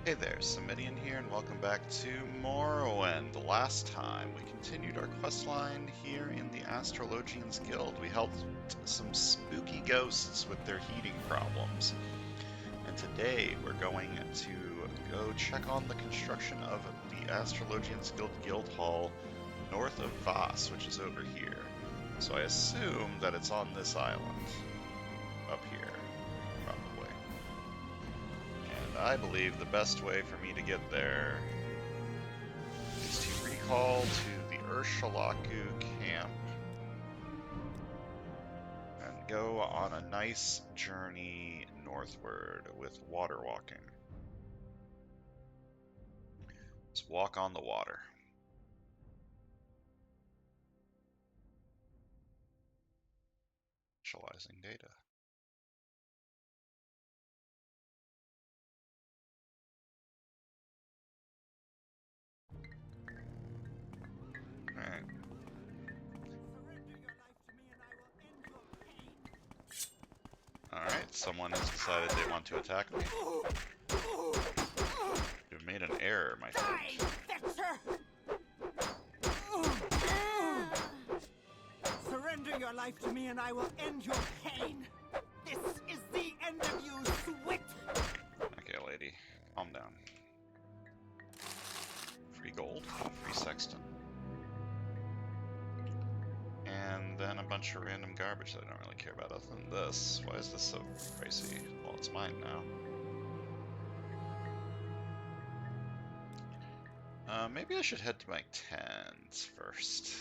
Hey there, Samitian here, and welcome back to Morrowind. Last time, we continued our questline here in the Astrologians Guild. We helped some spooky ghosts with their heating problems. And today, we're going to go check on the construction of the Astrologians Guild Hall north of Voss, which is over here. So I assume that it's on this island, up here, probably. And I believe the best way for me to get there is to recall to the Urshalaku camp and go on a nice journey northward with water walking. Let's walk on the water. Initializing data. Alright. Alright, someone has decided they want to attack me. You've made an error, my friend. Surrender your life to me and I will end your pain. This is the end of you, Swit! Okay, lady. Calm down. Free gold, free sexton. And then a bunch of random garbage that I don't really care about other than this. Why is this so pricey? Well, it's mine now. Maybe I should head to my tent first.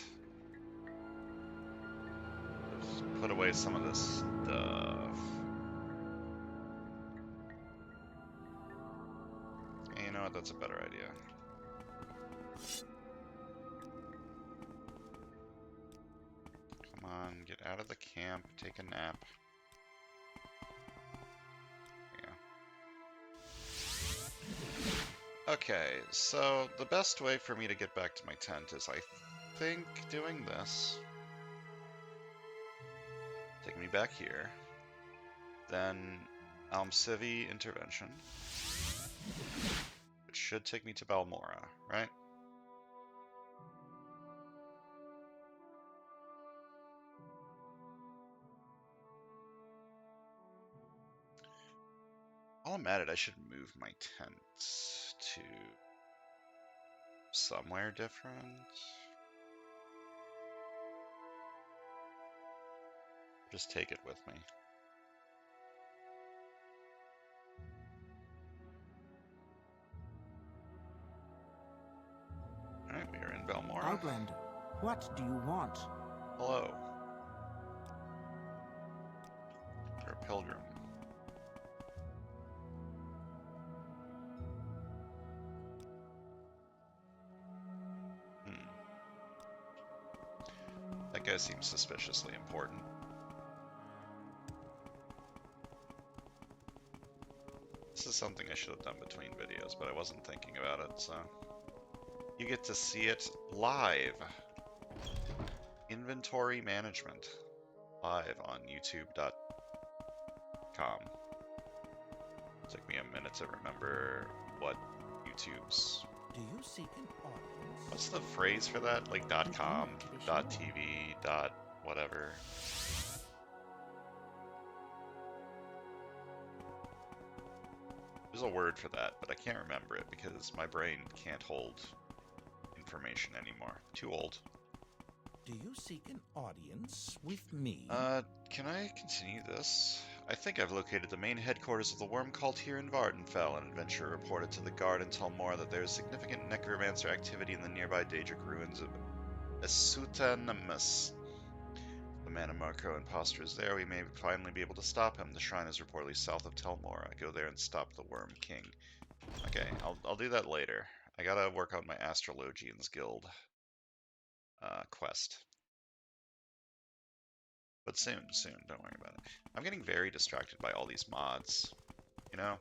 Just put away some of this stuff. And you know what? That's a better idea. Come on, get out of the camp, take a nap. Okay, so the best way for me to get back to my tent is, I think, doing this. Take me back here. Then Almcivi intervention. Which should take me to Balmora, right? While I'm at it, I should move my tent to somewhere different. Just take it with me. Alright, we are in Balmora. Outlander, what do you want? Hello. You're a pilgrim. That guy seems suspiciously important. This is something I should have done between videos, but I wasn't thinking about it, so... You get to see it live. Inventory management. Live on youtube.com. Took me a minute to remember what YouTube's... Do you seek an audience? What's the phrase for that? Like .com, .tv, .whatever. There's a word for that, but I can't remember it because my brain can't hold information anymore. Too old. Do you seek an audience with me? Can I continue this? I think I've located the main headquarters of the worm cult here in Vardenfell. An adventurer reported to the guard in Telmora that there is significant necromancer activity in the nearby Daedric ruins of Esutanamus. The man of Marco imposter is there. We may finally be able to stop him. The shrine is reportedly south of Telmora. Go there and stop the Worm King. Okay, I'll do that later. I gotta work on my Astrologians Guild quest. But soon, don't worry about it. I'm getting very distracted by all these mods, you know?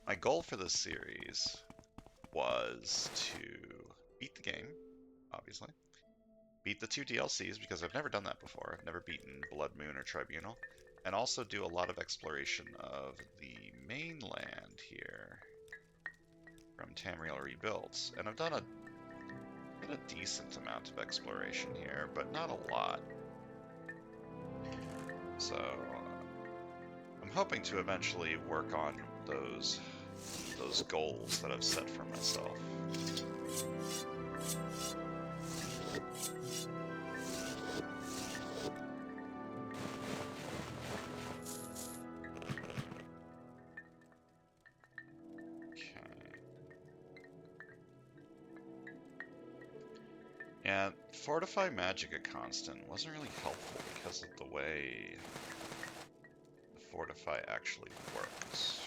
My goal for this series was to beat the game, obviously. Beat the 2 DLCs, because I've never done that before. I've never beaten Blood Moon or Tribunal. And also do a lot of exploration of the mainland here from Tamriel Rebuilt, and I've done a decent amount of exploration here, but not a lot. So I'm hoping to eventually work on those goals that I've set for myself. Yeah, Fortify Magicka constant wasn't really helpful because of the way the Fortify actually works.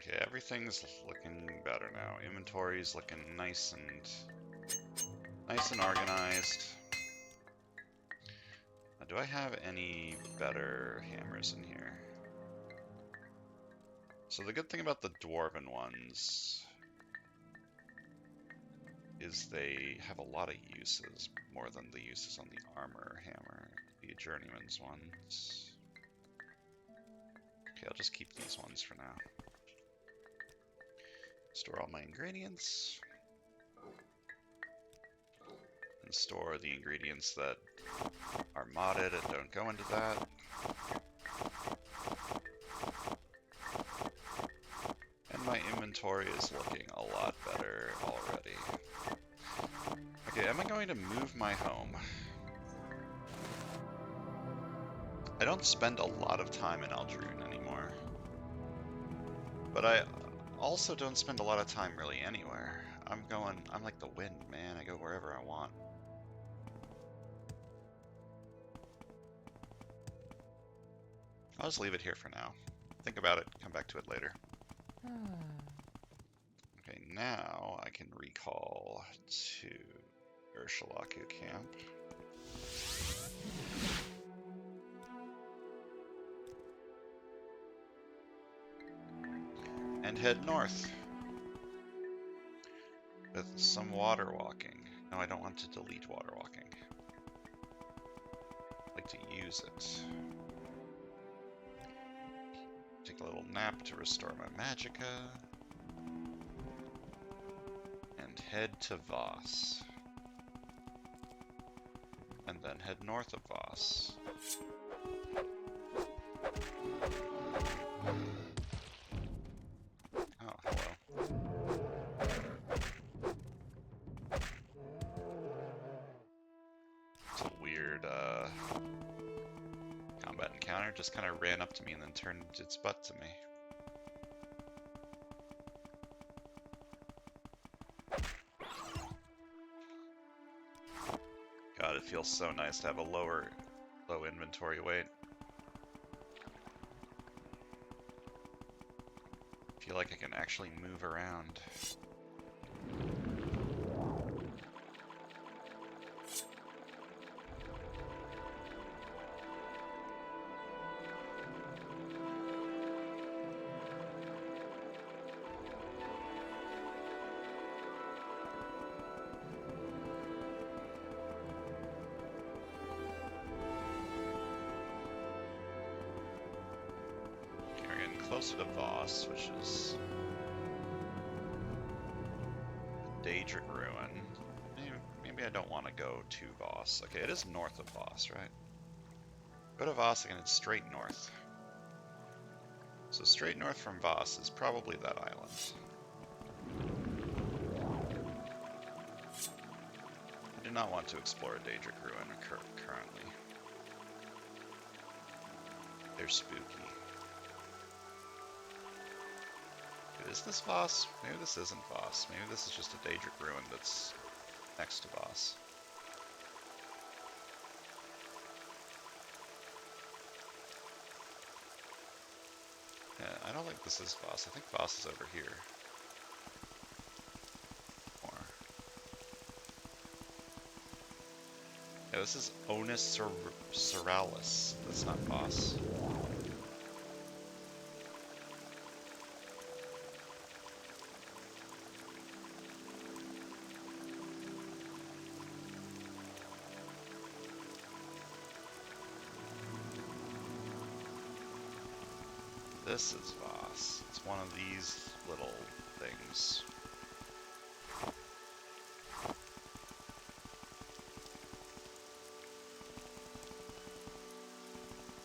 Okay, everything's looking better now. Inventory's looking nice and organized. Now, do I have any better hammers in here? So the good thing about the dwarven ones is they have a lot of uses, more than the uses on the armor hammer, the journeyman's ones. Okay, I'll just keep these ones for now. Store all my ingredients. And store the ingredients that are modded and don't go into that. And my inventory is looking a lot better already. Okay, am I going to move my home? I don't spend a lot of time in Aldrune anymore. But I also don't spend a lot of time really anywhere. I'm like the wind, man. I go wherever I want. I'll just leave it here for now. Think about it, come back to it later. Okay, now I can recall to Urshalaku camp. And head north. With some water walking. No, I don't want to delete water walking. I'd like to use it. Take a little nap to restore my magicka. And head to Voss. And then head north of Voss. Oh, hello. It's a weird combat encounter. Just kind of ran up to me and then turned its butt to me. God, it feels so nice to have a low inventory weight. I feel like I can actually move around. Closer to Voss, which is Daedric Ruin. Maybe I don't want to go to Voss. Okay, it is north of Voss, right? Go to Voss and it's straight north. So straight north from Voss is probably that island. I do not want to explore Daedric Ruin currently. They're spooky. Is this Voss? Maybe this isn't Voss. Maybe this is just a Daedric ruin that's next to Voss. Yeah, I don't think this is Voss. I think Voss is over here. Or... yeah, this is Onus Seralis. That's not Voss. This is Voss. It's one of these little things.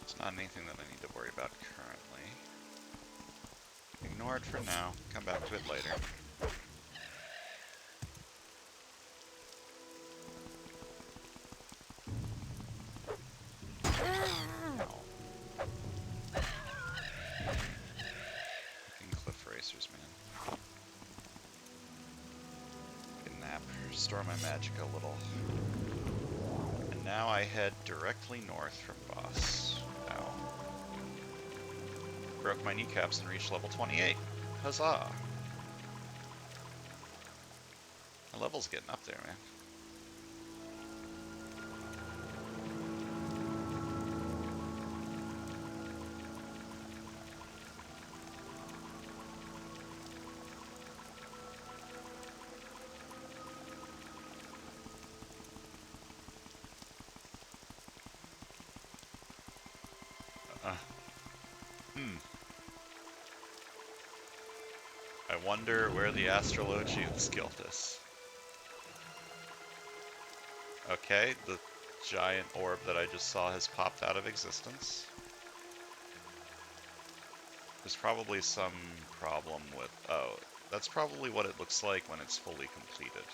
It's not anything that I need to worry about currently. Ignore it for now. Come back to it later. Restore my magic a little. And now I head directly north from Voss. Ow. Broke my kneecaps and reached level 28. Huzzah! My level's getting up there, man. I wonder where the Astrologians guild is. Okay, the giant orb that I just saw has popped out of existence. There's probably some problem with... oh, that's probably what it looks like when it's fully completed.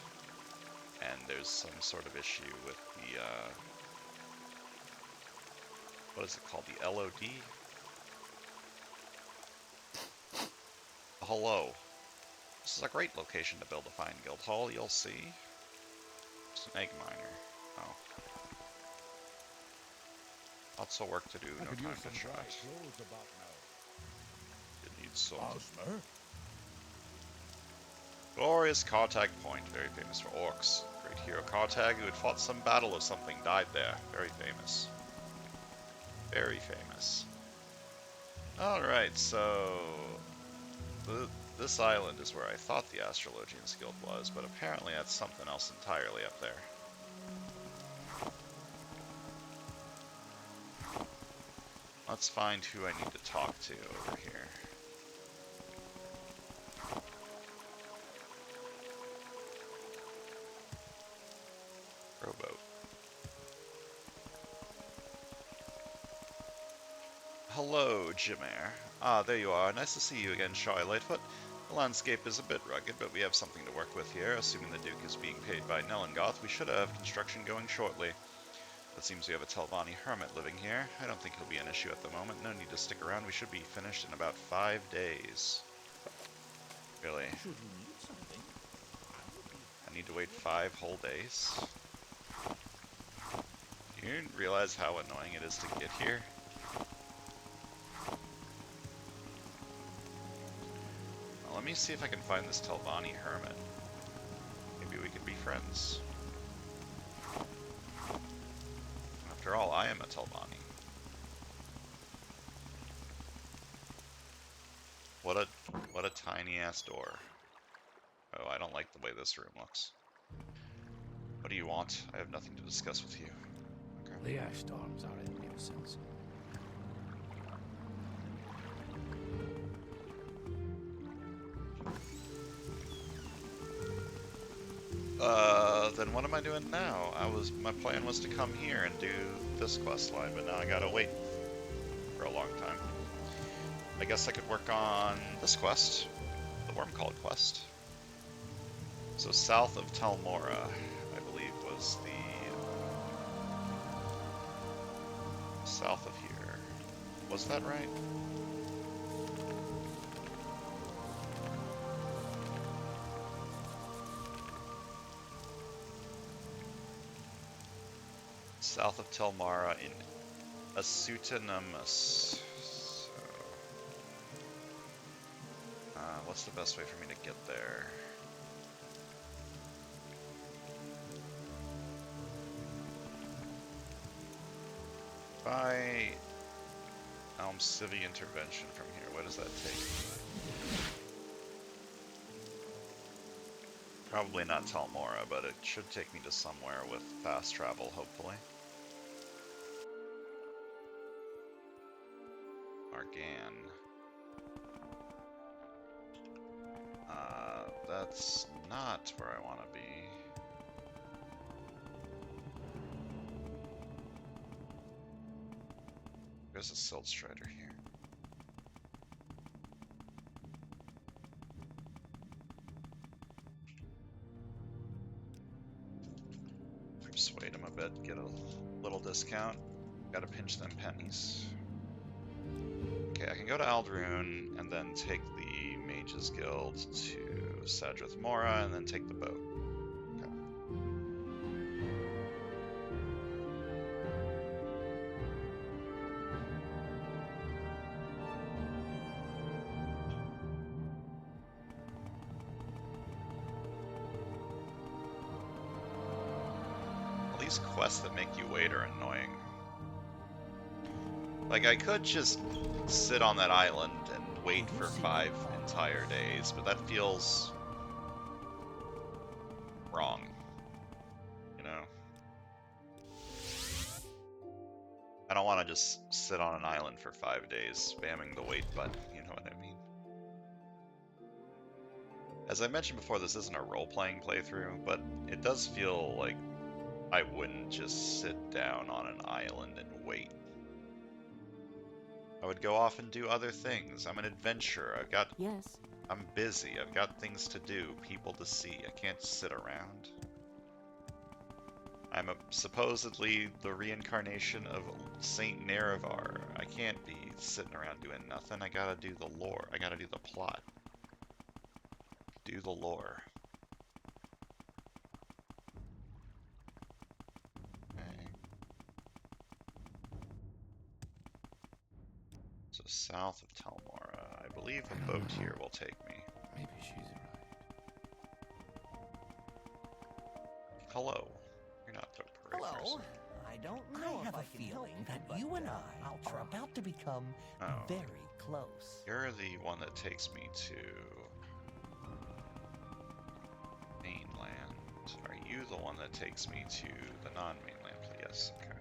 And there's some sort of issue with the, what is it called? The LOD? Hello. This is a great location to build a fine guild hall, you'll see. It's an egg miner. Oh. Lots of work to do, no time to try. It needs something. Glorious Kartag Point, very famous for orcs. Great hero Kartag, who had fought some battle or something, died there. Very famous. Very famous. Alright, so... this island is where I thought the Astrologians Guild was, but apparently that's something else entirely up there. Let's find who I need to talk to over here. Rowboat. Hello, Jimare. Ah, there you are. Nice to see you again, Shai Lightfoot. The landscape is a bit rugged, but we have something to work with here. Assuming the Duke is being paid by Nellengoth, we should have construction going shortly. It seems we have a Telvanni hermit living here. I don't think he'll be an issue at the moment. No need to stick around. We should be finished in about 5 days. Really? I need to wait 5 whole days? Do you realize how annoying it is to get here? Well, let me see if I can find this Telvanni hermit. Maybe we can be friends. After all, I am a Telvanni. What a tiny ass door. Oh, I don't like the way this room looks. What do you want? I have nothing to discuss with you. Okay. The ash storms are a nuisance. Then what am I doing now? My plan was to come here and do this quest line, but now I gotta wait for a long time. I guess I could work on this quest, the Wormcalled quest. So south of Talmora, I believe, was the south of here. Was that right? South of Telmara in Asutanamus. So, what's the best way for me to get there? By Elm City Intervention from here, what does that take me? Probably not Telmora, but it should take me to somewhere with fast travel, hopefully. Argan. That's not where I want to be. There's a Silt Strider here. Persuade him a bit, get a little discount. Gotta pinch them pennies. Okay, I can go to Aldrune and then take the Mage's Guild to Sadrith Mora and then take the boat. Okay. All these quests that make you wait are annoying. Like, I could just sit on that island and wait for 5 entire days, but that feels wrong, you know? I don't want to just sit on an island for 5 days spamming the wait button, you know what I mean? As I mentioned before, this isn't a role-playing playthrough, but it does feel like I wouldn't just sit down on an island and wait. I would go off and do other things. I'm an adventurer. I'm busy. I've got things to do, people to see. I can't sit around. I'm supposedly the reincarnation of Saint Nerevar. I can't be sitting around doing nothing. I gotta do the lore. I gotta do the plot. Do the lore. So south of Telmora, I believe a boat here will take me. Maybe she's right. Hello. You're not the parade Hello. person. I don't know. I have a feeling that you and I are about to become very close. You're the one that takes me to mainland. Are you the one that takes me to the non-mainland? Yes, okay.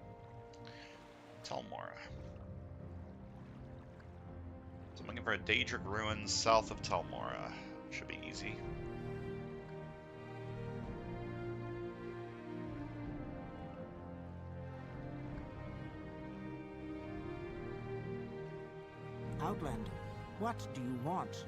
Telmora. So I'm looking for a Daedric Ruins south of Telmora. Should be easy. Outlander, what do you want?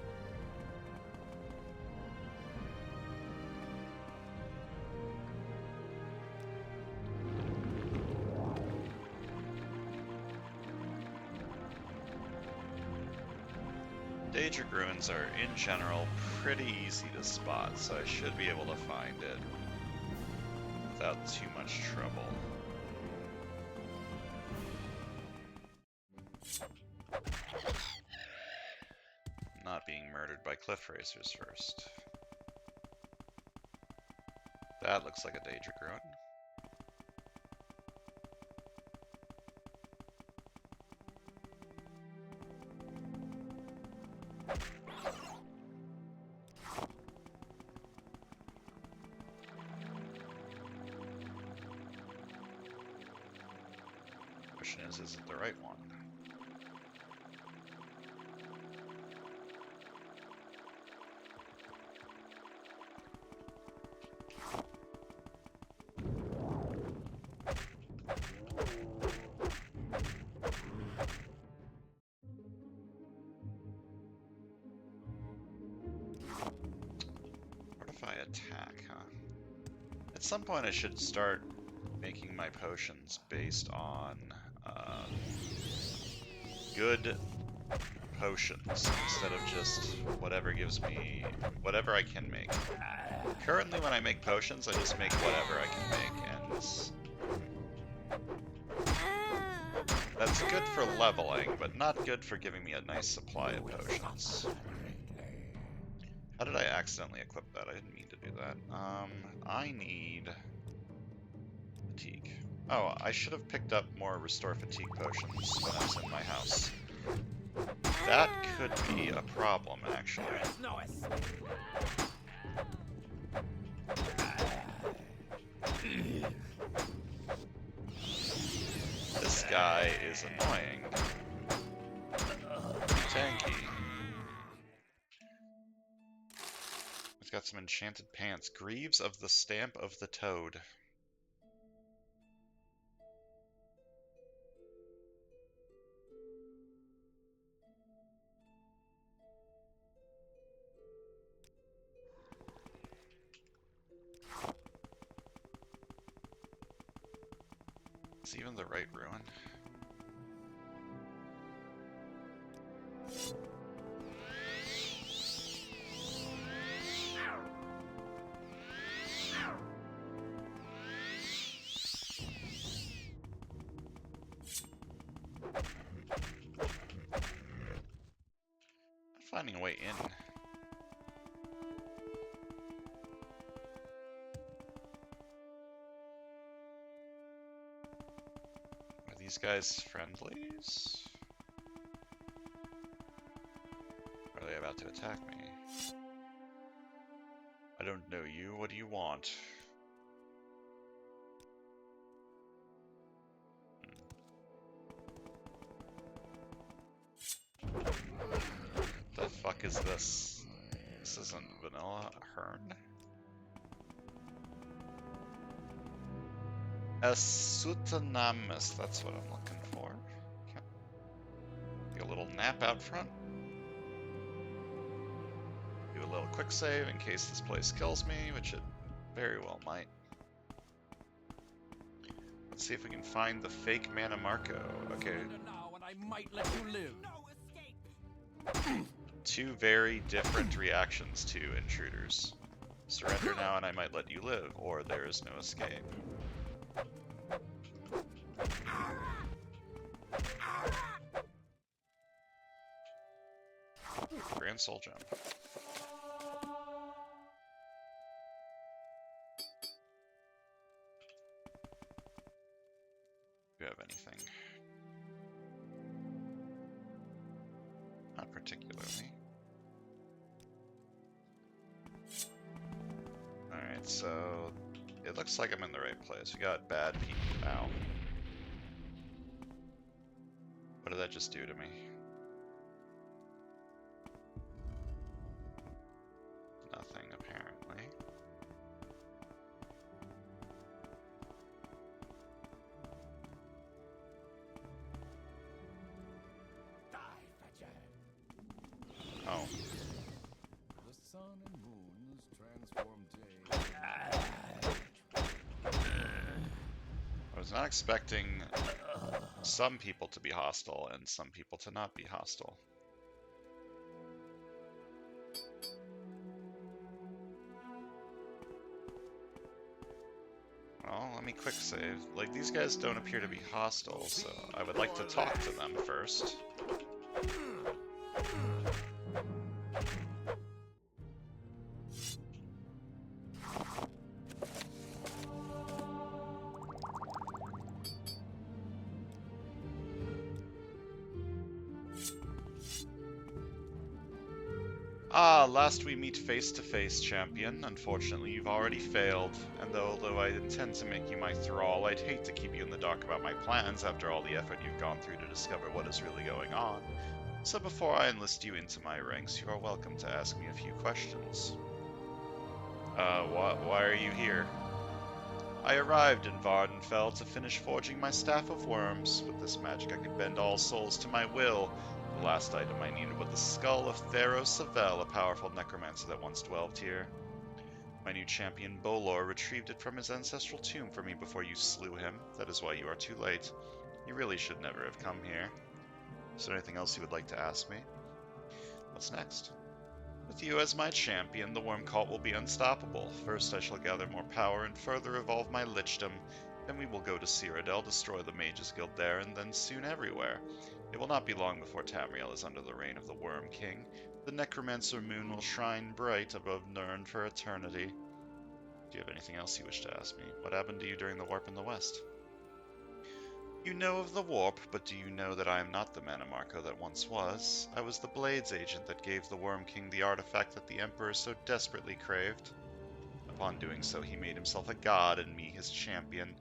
Daedric Ruins are, in general, pretty easy to spot, so I should be able to find it without too much trouble. Not being murdered by cliff racers first. That looks like a Daedric Ruin. Question is it the right one? Fortify attack, huh? At some point I should start making my potions based on good potions instead of just whatever gives me whatever I can make. Currently when I make potions I just make whatever I can make, and That's good for leveling, but not good for giving me a nice supply of potions. How did I accidentally equip that? I didn't mean to do that. I need fatigue. Oh, I should have picked up more restore fatigue potions when I was in my house. That could be a problem, actually. This guy is annoying. Tanky. He's got some enchanted pants. Greaves of the Stamp of the Toad. Is even the right ruin? Not finding a way in. Are these guys friendlies? Are they about to attack me? I don't know you. What do you want? The fuck is this? This isn't vanilla Hearn. Asutanamus, that's what I'm looking for. Okay. Take a little nap out front. Do a little quick save in case this place kills me, which it very well might. Let's see if we can find the fake Mana Marco. Okay. Two very different reactions to intruders. Surrender now and I might let you live, or there is no escape. Grand Soul Gem. Do you have anything? Not particularly. Alright, so it looks like I'm in the right place. We got bad people now. What did that just do to me? Nothing, apparently. Oh. The sun and moon's transformed day. I was not expecting some people to be hostile and some people to not be hostile. Well, let me quick save. Like, these guys don't appear to be hostile, so I would like to talk to them first. Ah, last we meet face to face, champion. Unfortunately, you've already failed, and although I intend to make you my thrall, I'd hate to keep you in the dark about my plans after all the effort you've gone through to discover what is really going on. So before I enlist you into my ranks, you are welcome to ask me a few questions. Why are you here? I arrived in Vardenfell to finish forging my Staff of Worms. With this magic I could bend all souls to my will. The last item I needed was the skull of Theros Savel, a powerful necromancer that once dwelled here. My new champion Bolor retrieved it from his ancestral tomb for me before you slew him. That is why you are too late. You really should never have come here. Is there anything else you would like to ask me? What's next? With you as my champion, the worm cult will be unstoppable. First I shall gather more power and further evolve my lichdom. Then we will go to Cyrodiil, destroy the Mages Guild there, and then soon everywhere. It will not be long before Tamriel is under the reign of the Worm King. The Necromancer moon will shine bright above Nirn for eternity. Do you have anything else you wish to ask me? What happened to you during the warp in the west? You know of the warp, but do you know that I am not the Mannimarco that once was? I was the Blades agent that gave the Worm King the artifact that the Emperor so desperately craved. Upon doing so, he made himself a god and me his champion.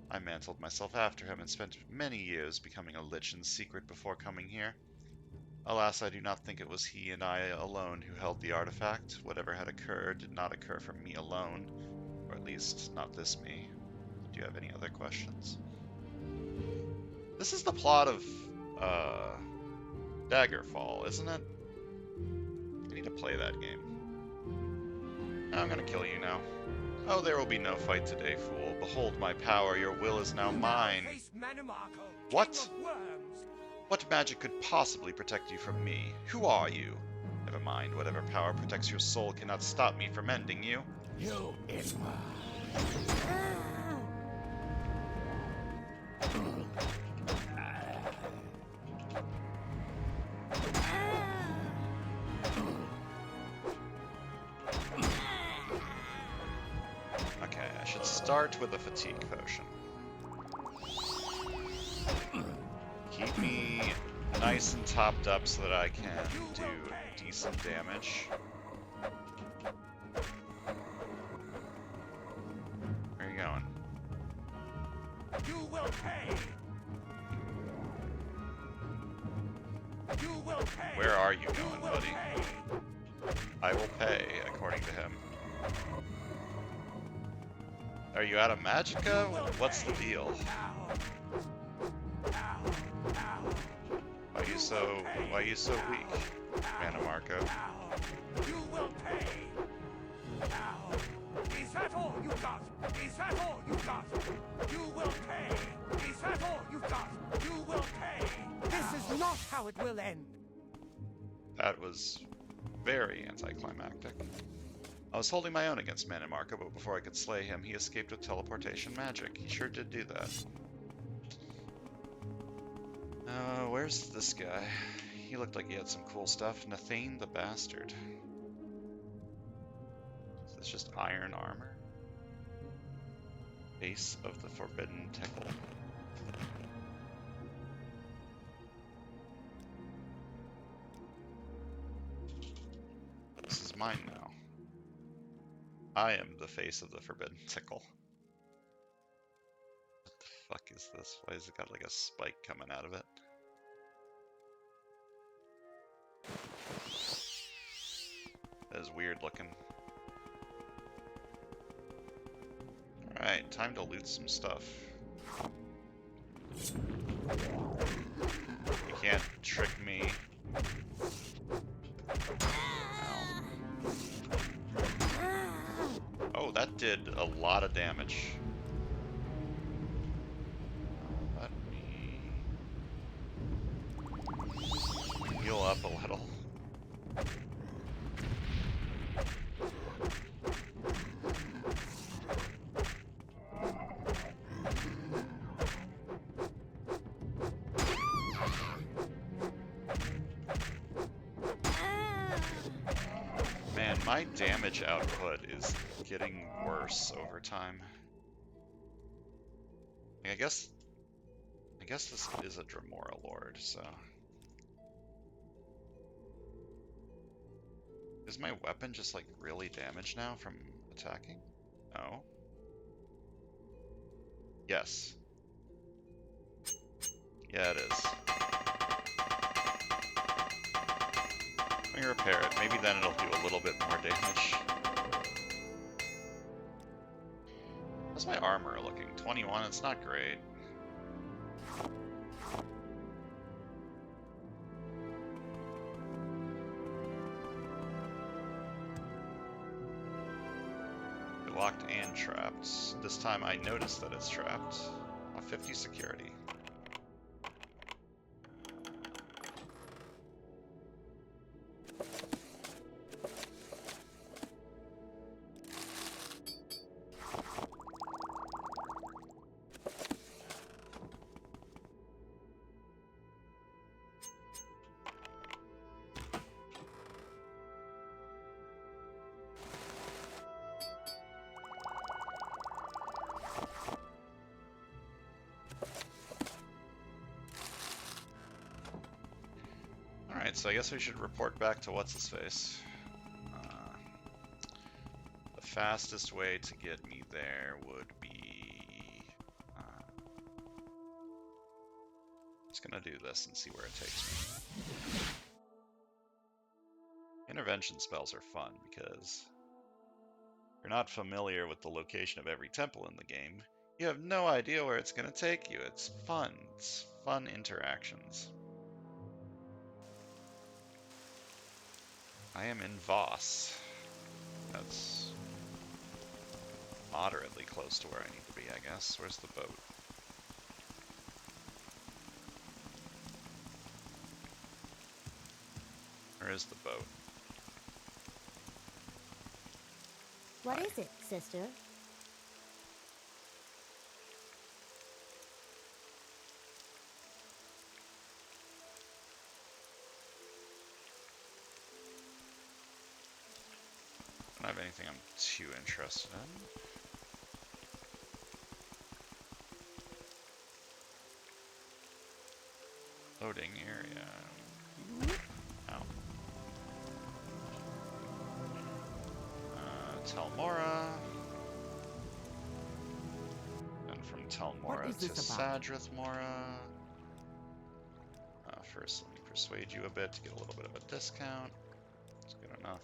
I mantled myself after him and spent many years becoming a lich in secret before coming here. Alas, I do not think it was he and I alone who held the artifact. Whatever had occurred did not occur from me alone, or at least not this me. Do you have any other questions? This is the plot of Daggerfall, isn't it? I need to play that game. I'm gonna kill you now. Oh, there will be no fight today, fool. Behold my power, your will is now mine. What? What magic could possibly protect you from me? Who are you? Never mind, whatever power protects your soul cannot stop me from ending you. You Isma. Okay, I should start with a fatigue potion. Keep me nice and topped up so that I can do decent damage. Where are you going? You will pay. You will pay. Where are you going, buddy? I will pay, according to him. Are you out of magicka? What's the deal? Why are you so weak, Mannimarco? You will pay. Is that all you got? Is that all you got? You will pay. Is that all you got? You will pay. This is not how it will end. That was very anticlimactic. I was holding my own against Mannimarco, but before I could slay him, he escaped with teleportation magic. He sure did do that. Where's this guy? He looked like he had some cool stuff. Nathane the Bastard. Is this just iron armor? Base of the Forbidden Tickle. This is mine now. I am the face of the Forbidden Tickle. What the fuck is this? Why has it got like a spike coming out of it? That is weird looking. Alright, time to loot some stuff. You can't trick me. Oh, that did a lot of damage. Let me heal up a little. Man, my damage output is getting worse over time. I guess this is a Dremora Lord, so. Is my weapon just like really damaged now from attacking? No. Yes. Yeah, it is. Let me repair it. Maybe then it'll do a little bit more damage. How's my armor looking? 21, it's not great. Locked and trapped. This time I noticed that it's trapped. 50 security. Alright, so I guess we should report back to what's-his-face. The fastest way to get me there would be... just gonna do this and see where it takes me. Intervention spells are fun because if you're not familiar with the location of every temple in the game, you have no idea where it's gonna take you. It's fun. It's fun interactions. I am in Voss. That's moderately close to where I need to be, I guess. Where's the boat? Where is the boat? What is it, sister? I don't have anything I'm too interested in. Loading area. Ow. Telmora. Then from Telmora to Sadrith Mora. First, let me persuade you a bit to get a little bit of a discount. That's good enough.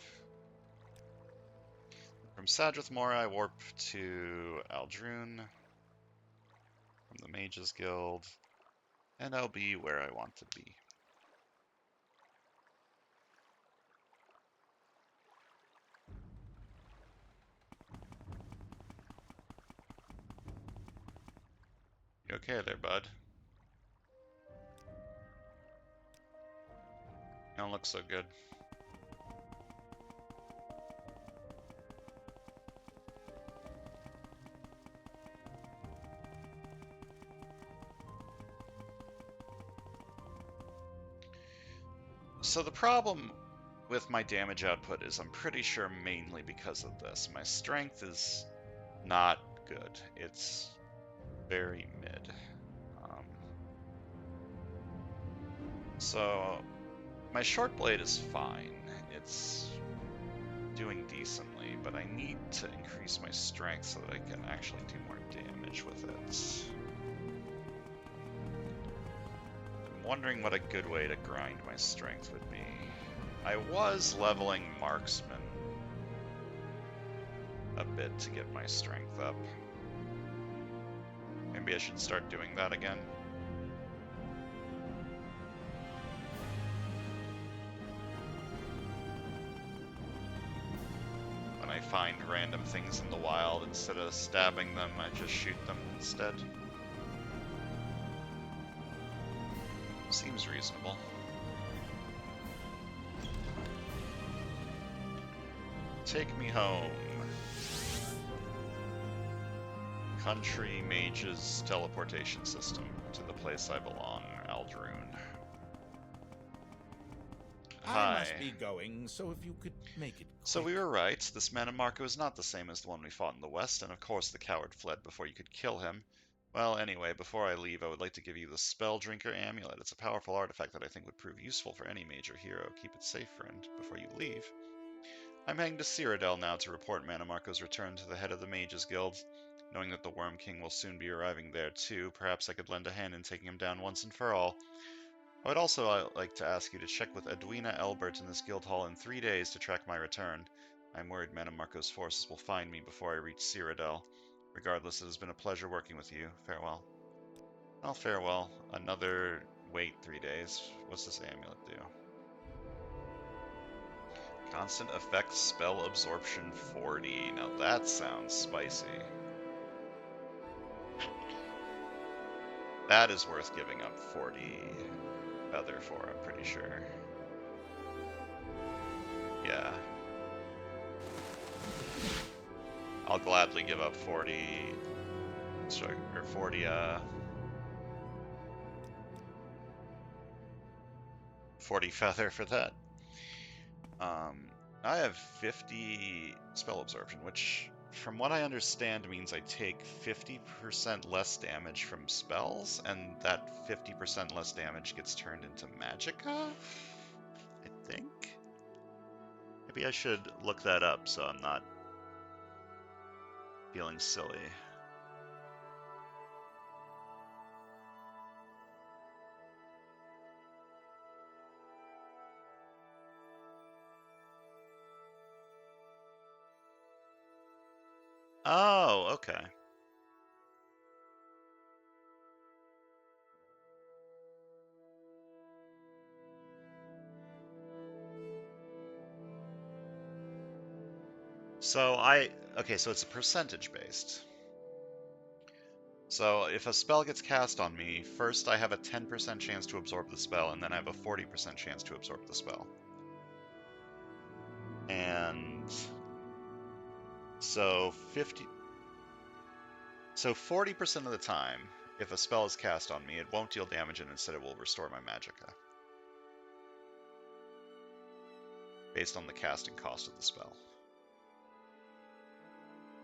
From Sadrith Mora, I warp to Aldrune from the Mages Guild, and I'll be where I want to be. You okay there, bud? You don't look so good. So the problem with my damage output is I'm pretty sure mainly because of this. My strength is not good. It's very mid. So my short blade is fine. It's doing decently, but I need to increase my strength so that I can actually do more damage with it. I'm wondering what a good way to grind my strength would be. I was leveling marksman a bit to get my strength up. Maybe I should start doing that again. When I find random things in the wild, instead of stabbing them, I just shoot them instead. Seems reasonable. Take me home. Country Mage's teleportation system to the place I belong, Aldrune. Hi. I must be going, so if you could make it quick. So we were right. This man in Marco is not the same as the one we fought in the west, and of course the coward fled before you could kill him. Well, anyway, before I leave, I would like to give you the Spell Drinker Amulet. It's a powerful artifact that I think would prove useful for any major hero. Keep it safe, friend, before you leave. I'm heading to Cyrodiil now to report Mannimarco's return to the head of the Mages Guild. Knowing that the Worm King will soon be arriving there too, perhaps I could lend a hand in taking him down once and for all. I would also like to ask you to check with Edwina Elbert in this guild hall in 3 days to track my return. I'm worried Mannimarco's forces will find me before I reach Cyrodiil. Regardless, it has been a pleasure working with you. Farewell. Well, farewell. Another wait 3 days. What's this amulet do? Constant effect spell absorption 40. Now that sounds spicy. That is worth giving up 40 feather for, I'm pretty sure. Yeah. I'll gladly give up 40 40 feather for that. I have 50 spell absorption, which from what I understand means I take 50% less damage from spells, and that 50% less damage gets turned into magicka? think. Maybe I should look that up so I'm not feeling silly. Oh, okay. Okay, so it's a percentage based. So if a spell gets cast on me, first I have a 10% chance to absorb the spell, and then I have a 40% chance to absorb the spell. And so 40% of the time, if a spell is cast on me, it won't deal damage and instead it will restore my magicka. Based on the casting cost of the spell.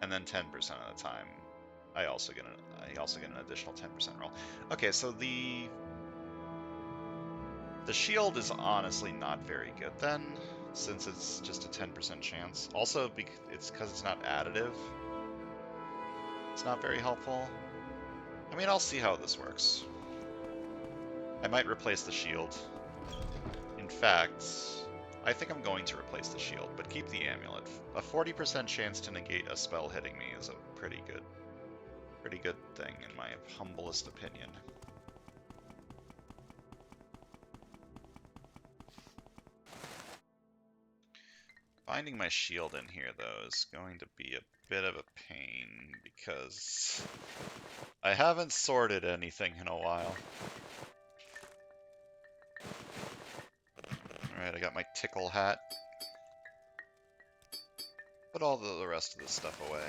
And then 10% of the time, I also get an additional 10% roll. Okay, so the shield is honestly not very good then, since it's just a 10% chance. Also, it's because it's not additive. It's not very helpful. I mean, I'll see how this works. I might replace the shield. In fact, I think I'm going to replace the shield, but keep the amulet. A 40% chance to negate a spell hitting me is a pretty good thing in my humblest opinion. Finding my shield in here, though, is going to be a bit of a pain because I haven't sorted anything in a while. Alright, I got my tickle hat. Put all the rest of this stuff away.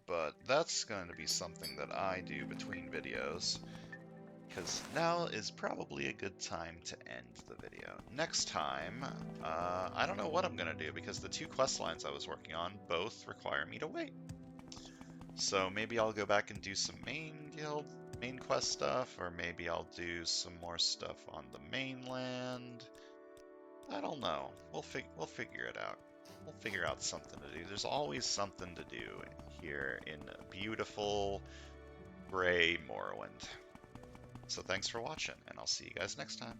But that's going to be something that I do between videos, because now is probably a good time to end the video. Next time, I don't know what I'm going to do, because the 2 quest lines I was working on both require me to wait. So maybe I'll go back and do some main quest stuff, or maybe I'll do some more stuff on the mainland. I don't know. We'll figure it out. We'll figure out something to do. There's always something to do here in beautiful gray Morrowind. So thanks for watching, and I'll see you guys next time.